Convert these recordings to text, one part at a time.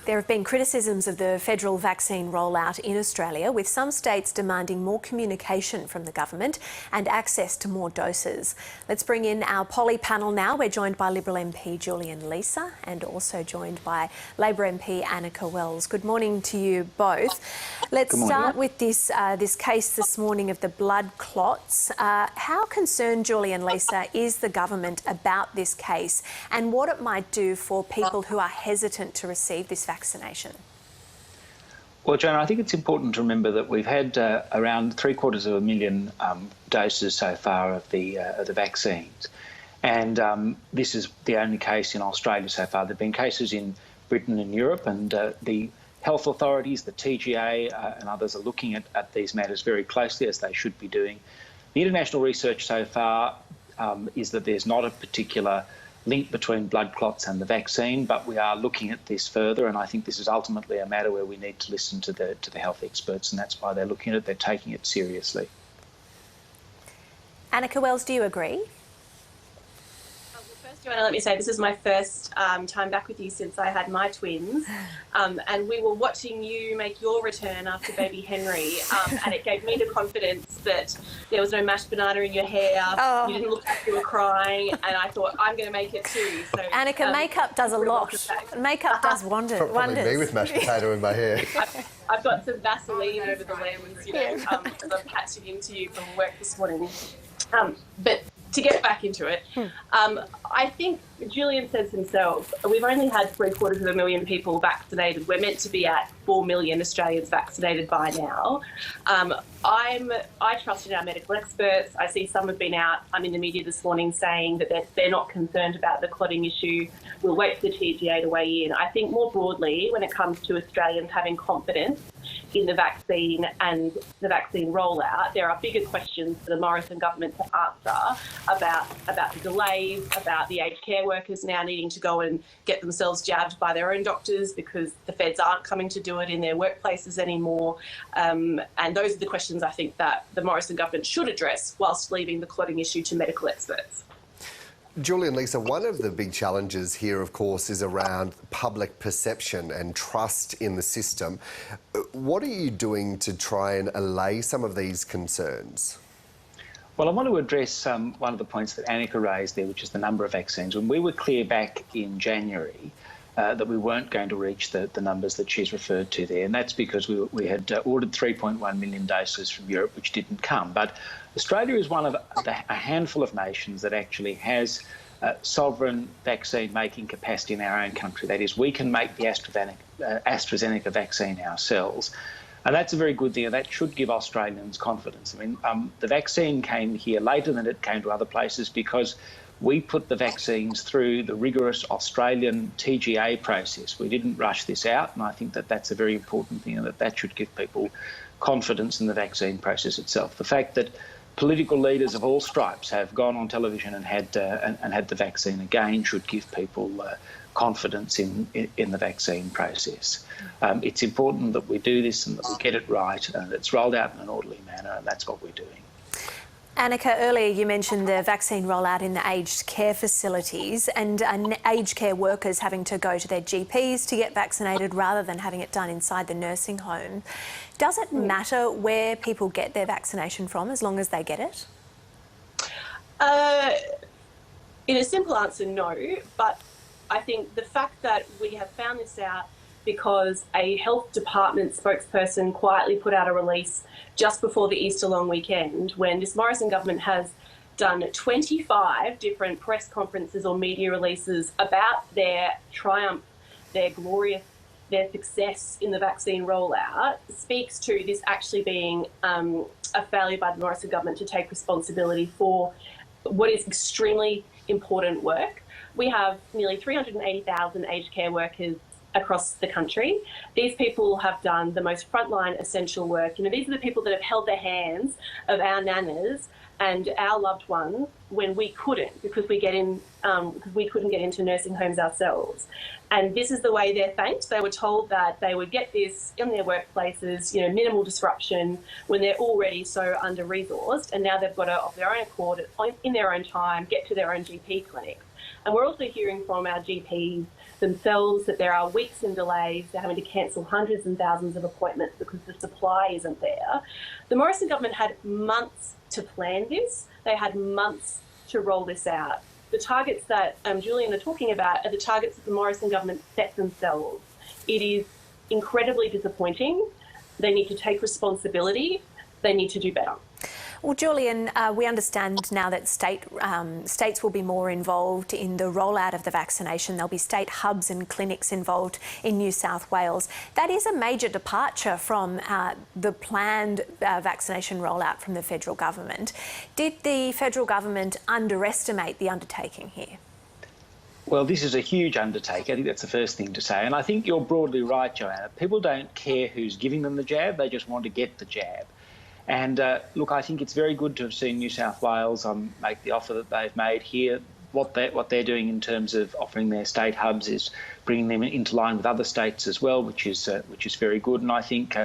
There have been criticisms of the federal vaccine rollout in Australia, with some states demanding more communication from the government and access to more doses. Let's bring in our poly panel now. We're joined by Liberal MP Julian Leeser and also joined by Labor MP Anika Wells. Good morning to you both. Let's start with this case this morning of the blood clots. How concerned, Julian Leeser, is the government about this case and what it might do for people who are hesitant to receive this vaccination? Well, Joanna, I think it's important to remember that we've had around 750,000 doses so far of the vaccines, and this is the only case in Australia so far. There have been cases in Britain and Europe, and the health authorities, the TGA and others are looking at these matters very closely, as they should be doing. The international research so far is that there's not a particular link between blood clots and the vaccine, but we are looking at this further, and I think this is ultimately a matter where we need to listen to the health experts, and that's why they're looking at it. They're taking it seriously. Anika Wells, do you agree? First, Joanna, let me say this is my first time back with you since I had my twins, and we were watching you make your return after baby Henry, and it gave me the confidence that there was no mashed banana in your hair, you didn't look like you were crying, and I thought, I'm going to make it too. So, Anika, makeup does a lot. Makeup does wonders. Probably me with mashed potato in my hair. I've got some Vaseline over the lens, you know, as I'm catching into you from work this morning. But to get back into it, I think Julian says himself, we've only had 750,000 people vaccinated. We're meant to be at 4 million Australians vaccinated by now. I trust in our medical experts. I see some have been out in the media this morning saying that they're not concerned about the clotting issue. We'll wait for the TGA to weigh in. I think more broadly, when it comes to Australians having confidence in the vaccine and the vaccine rollout, there are bigger questions for the Morrison government to answer about the delays, about the aged care workers now needing to go and get themselves jabbed by their own doctors because the feds aren't coming to do it in their workplaces anymore. And those are the questions I think that the Morrison government should address whilst leaving the clotting issue to medical experts. Julian, Lisa, one of the big challenges here, of course, is around public perception and trust in the system. What are you doing to try and allay some of these concerns? Well, I want to address one of the points that Anika raised there, which is the number of vaccines. When we were clear back in January that we weren't going to reach the numbers that she's referred to there, and that's because we had ordered 3.1 million doses from Europe, which didn't come. But Australia is one of a handful of nations that actually has sovereign vaccine-making capacity in our own country. That is, we can make the AstraZeneca vaccine ourselves. And that's a very good thing, and that should give Australians confidence. I mean, the vaccine came here later than it came to other places because we put the vaccines through the rigorous Australian TGA process. We didn't rush this out, and I think that that's a very important thing, and that should give people confidence in the vaccine process itself. The fact that political leaders of all stripes have gone on television and had the vaccine again should give people confidence in the vaccine process. It's important that we do this and that we get it right and it's rolled out in an orderly manner, and that's what we're doing. Anika, earlier you mentioned the vaccine rollout in the aged care facilities and aged care workers having to go to their GPs to get vaccinated rather than having it done inside the nursing home. Does it matter where people get their vaccination from as long as they get it? In a simple answer, no. But I think the fact that we have found this out because a health department spokesperson quietly put out a release just before the Easter long weekend, when this Morrison government has done 25 different press conferences or media releases about their triumph, their glorious, their success in the vaccine rollout, speaks to this actually being a failure by the Morrison government to take responsibility for what is extremely important work. We have nearly 380,000 aged care workers across the country. These people have done the most frontline essential work. You know, these are the people that have held the hands of our nanas and our loved ones when we couldn't, because we couldn't get into nursing homes ourselves. And this is the way they're thanked. They were told that they would get this in their workplaces, you know, minimal disruption when they're already so under-resourced, and now they've got to, of their own accord, in their own time, get to their own GP clinics. And we're also hearing from our GPs themselves that there are weeks in delays. They're having to cancel hundreds and thousands of appointments because the supply isn't there. The Morrison government had months to plan this. They had months to roll this out. The targets that Julian are talking about are the targets that the Morrison government set themselves. It is incredibly disappointing. They need to take responsibility. They need to do better. Well, Julian, we understand now that states will be more involved in the rollout of the vaccination. There'll be state hubs and clinics involved in New South Wales. That is a major departure from the planned vaccination rollout from the federal government. Did the federal government underestimate the undertaking here? Well, this is a huge undertaking. I think that's the first thing to say. And I think you're broadly right, Joanna. People don't care who's giving them the jab. They just want to get the jab. And look, I think it's very good to have seen New South Wales make the offer that they've made here. What they're doing in terms of offering their state hubs is bringing them into line with other states as well, which is very good. And I think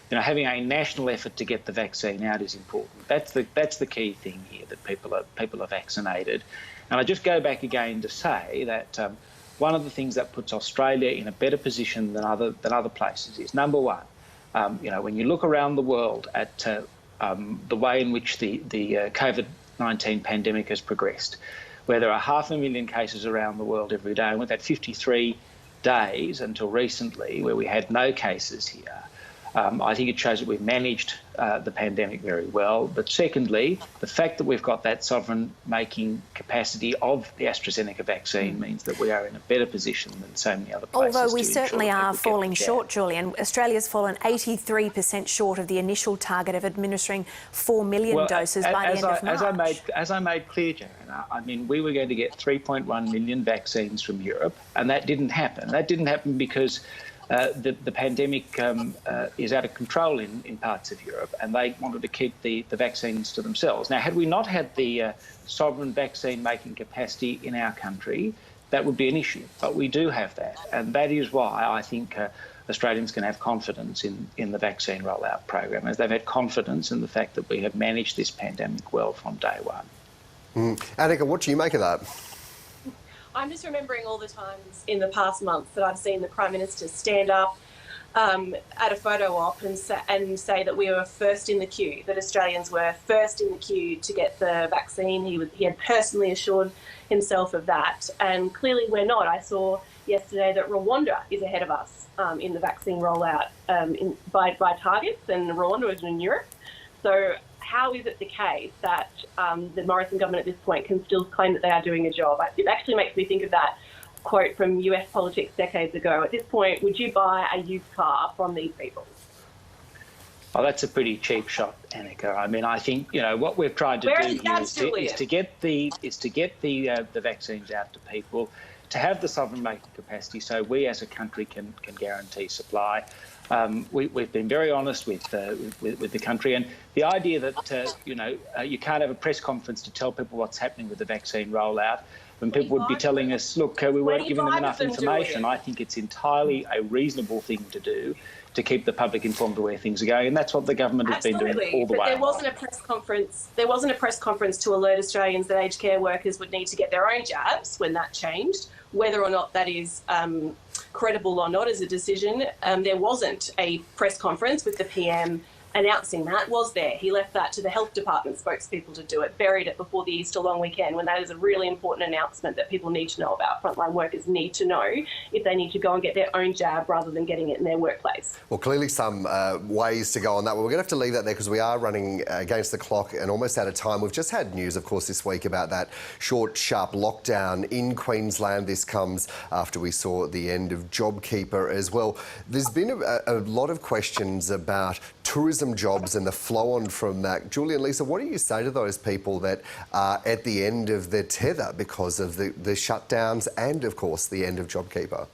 having a national effort to get the vaccine out is important. That's the key thing here, that people are vaccinated. And I just go back again to say that one of the things that puts Australia in a better position than other places is, number one, when you look around the world at the way in which the COVID-19 pandemic has progressed, where there are 500,000 cases around the world every day, and we've had 53 days until recently where we had no cases here. I think it shows that we've managed the pandemic very well. But secondly, the fact that we've got that sovereign-making capacity of the AstraZeneca vaccine means that we are in a better position than so many other places. Although we certainly are falling short, Julian. Australia's fallen 83% short of the initial target of administering 4 million doses by the end of March. As I made clear, Joanna, I mean, we were going to get 3.1 million vaccines from Europe, and that didn't happen. That didn't happen because the pandemic is out of control in parts of Europe, and they wanted to keep the vaccines to themselves. Now, had we not had the sovereign vaccine-making capacity in our country, that would be an issue. But we do have that, and that is why I think Australians can have confidence in the vaccine rollout program, as they've had confidence in the fact that we have managed this pandemic well from day one. Anika, what do you make of that? I'm just remembering all the times in the past month that I've seen the Prime Minister stand up at a photo op and say that we were first in the queue, that Australians were first in the queue to get the vaccine. He had personally assured himself of that, and clearly we're not. I saw yesterday that Rwanda is ahead of us in the vaccine rollout by targets, and Rwanda is in Europe. So how is it the case that the Morrison government at this point can still claim that they are doing a job? It actually makes me think of that quote from US politics decades ago. At this point, would you buy a used car from these people? Oh, that's a pretty cheap shot, Anika. I mean, I think what we've tried to do here is to get the vaccines out to people, to have the sovereign making capacity, so we as a country can guarantee supply. We've been very honest with the country, and the idea that you can't have a press conference to tell people what's happening with the vaccine rollout, when people would be telling us, look, we weren't giving them enough information. I think it's entirely a reasonable thing to do, to keep the public informed of where things are going, and that's what the government has been doing all the way. There wasn't a press conference. There wasn't a press conference to alert Australians that aged care workers would need to get their own jabs when that changed. Whether or not that is credible or not as a decision, there wasn't a press conference with the PM announcing that, was there? He left that to the health department spokespeople to do it, buried it before the Easter long weekend, when that is a really important announcement that people need to know about. Frontline workers need to know if they need to go and get their own jab rather than getting it in their workplace. Well, clearly some ways to go on that. Well, we're going to have to leave that there because we are running against the clock and almost out of time. We've just had news, of course, this week about that short, sharp lockdown in Queensland. This comes after we saw the end of JobKeeper as well. There's been a lot of questions about tourism jobs and the flow on from that. Julie and Lisa, what do you say to those people that are at the end of their tether because of the shutdowns and, of course, the end of JobKeeper?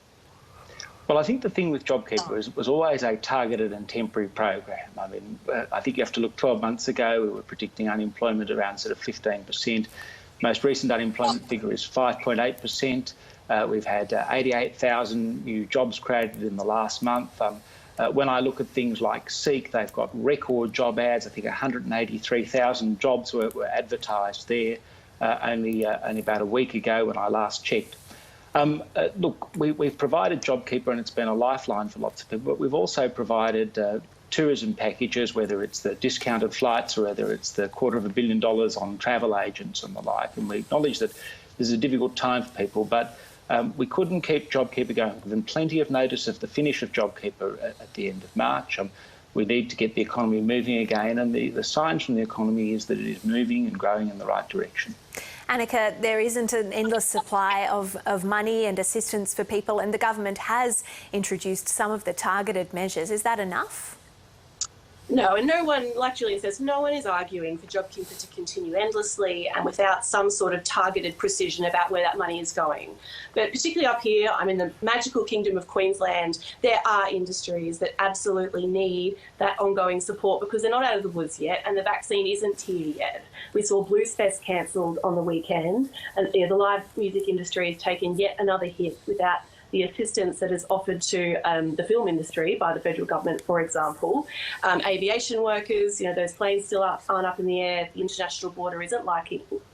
Well, I think the thing with JobKeeper was always a targeted and temporary program. I mean, I think you have to look 12 months ago, we were predicting unemployment around sort of 15%. Most recent unemployment figure is 5.8%. We've had 88,000 new jobs created in the last month. When I look at things like Seek, they've got record job ads. I think 183,000 jobs were advertised there only about a week ago when I last checked. Look, we've provided JobKeeper and it's been a lifeline for lots of people, but we've also provided tourism packages, whether it's the discounted flights or whether it's the $250 million on travel agents and the like. And we acknowledge that this is a difficult time for people, but we couldn't keep JobKeeper going. We've given plenty of notice of the finish of JobKeeper at the end of March. We need to get the economy moving again, and the signs from the economy is that it is moving and growing in the right direction. Anika, there isn't an endless supply of money and assistance for people, and the government has introduced some of the targeted measures. Is that enough? No, and no one, like Julian says, no one is arguing for JobKeeper to continue endlessly and without some sort of targeted precision about where that money is going. But particularly up here, I'm in the magical kingdom of Queensland, there are industries that absolutely need that ongoing support because they're not out of the woods yet and the vaccine isn't here yet. We saw Blues Fest cancelled on the weekend, and the live music industry has taken yet another hit without the assistance that is offered to the film industry by the federal government, for example. Aviation workers, those planes still aren't up in the air. The international border isn't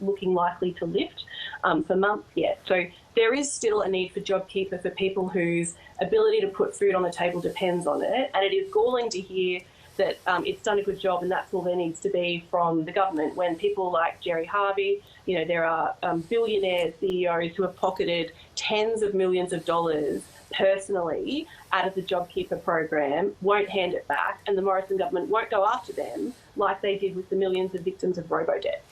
looking likely to lift for months yet. So there is still a need for JobKeeper for people whose ability to put food on the table depends on it. And it is galling to hear that it's done a good job and that's all there needs to be from the government when people like Jerry Harvey, there are billionaire CEOs who have pocketed tens of millions of dollars personally out of the JobKeeper program, won't hand it back, and the Morrison government won't go after them like they did with the millions of victims of robo-debt.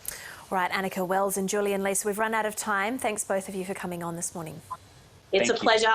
All right, Anika Wells and Julian Lilley, we've run out of time. Thanks both of you for coming on this morning. It's a pleasure.